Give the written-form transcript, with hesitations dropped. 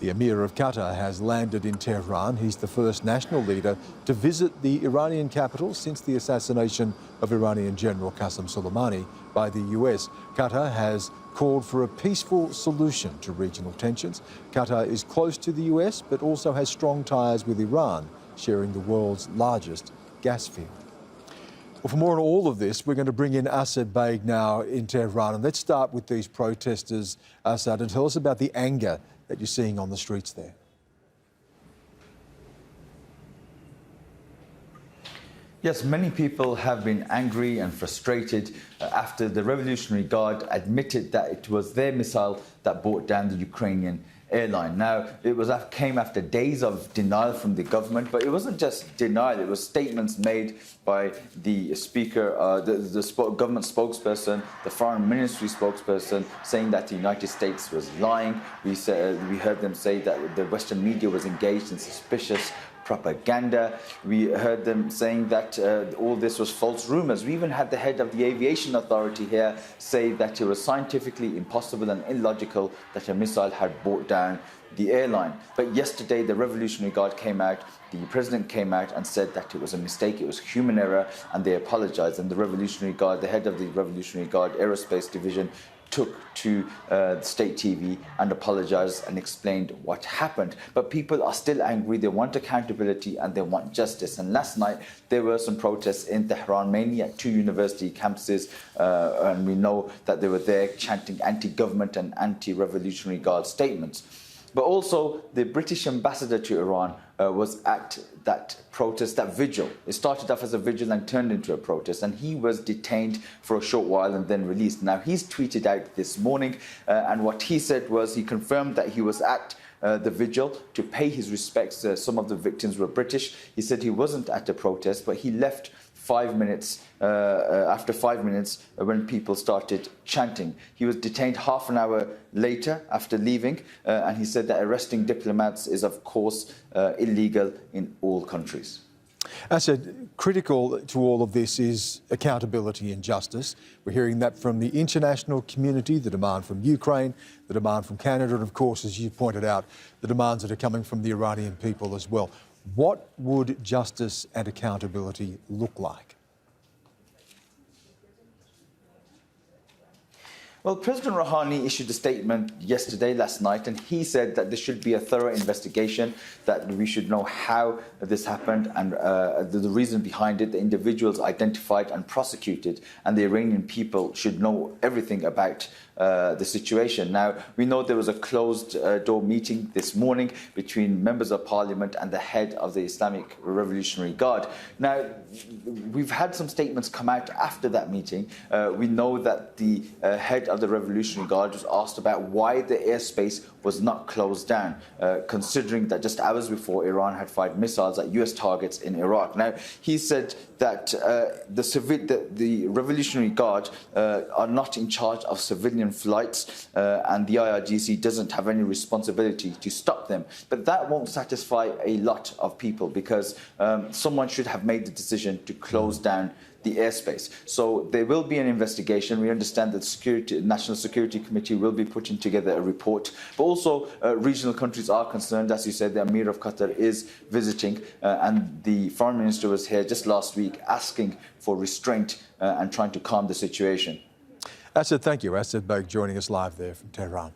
The emir of Qatar has landed in Tehran. He's the first national leader to visit the Iranian capital since the assassination of Iranian General Qasem Soleimani by the US. Qatar has called for a peaceful solution to regional tensions. Qatar is close to the US, but also has strong ties with Iran, sharing the world's largest gas field. Well, for more on all of this, we're going to bring in Asad Baig now in Tehran. And let's start with these protesters, Asad, and tell us about the anger that you're seeing on the streets there. Yes, many people have been angry and frustrated after the Revolutionary Guard admitted that it was their missile that brought down the Ukrainian airline. Now, came after days of denial from the government, but it wasn't just denial, it was statements made by the speaker, the government spokesperson, the foreign ministry spokesperson, saying that the United States was lying. We heard them say that the Western media was engaged in suspicious propaganda. We heard them saying that all this was false rumors. We even had the head of the aviation authority here say that it was scientifically impossible and illogical that a missile had brought down the airline. But yesterday, the Revolutionary Guard came out, the president came out and said that it was a mistake, it was human error, and they apologized. And the Revolutionary Guard, the head of the Revolutionary Guard Aerospace Division, took to state TV and apologized and explained what happened. But people are still angry. They want accountability and they want justice. And last night there were some protests in Tehran, mainly at two university campuses, and we know that they were there chanting anti-government and anti-Revolutionary Guard statements. But also the British ambassador to Iran was at that protest, that vigil. It started off as a vigil and turned into a protest, and he was detained for a short while and then released. Now, he's tweeted out this morning, and what he said was he confirmed that he was at the vigil to pay his respects. Some of the victims were British. He said he wasn't at the protest, but he left 5 minutes after 5 minutes when people started chanting. He was detained half an hour later after leaving, and he said that arresting diplomats is, of course, illegal in all countries. Asad, critical to all of this is accountability and justice. We're hearing that from the international community, the demand from Ukraine, the demand from Canada, and of course, as you pointed out, the demands that are coming from the Iranian people as well. What would justice and accountability look like? Well, President Rouhani issued a statement last night, and he said that there should be a thorough investigation, that we should know how this happened and the reason behind it, the individuals identified and prosecuted, and the Iranian people should know everything about the situation. Now, we know there was a closed-door meeting this morning between members of parliament and the head of the Islamic Revolutionary Guard. Now, we've had some statements come out after that meeting. We know that the head of the Revolutionary Guard was asked about why the airspace was not closed down, considering that just hours before Iran had fired missiles at US targets in Iraq. Now, he said that the Revolutionary Guard are not in charge of civilian flights, and the IRGC doesn't have any responsibility to stop them. But that won't satisfy a lot of people, because someone should have made the decision to close down the airspace. So there will be an investigation. We understand that the National Security Committee will be putting together a report. But also regional countries are concerned. As you said, the Emir of Qatar is visiting, and the Foreign Minister was here just last week asking for restraint and trying to calm the situation. Asad, thank you. Asad Baig joining us live there from Tehran.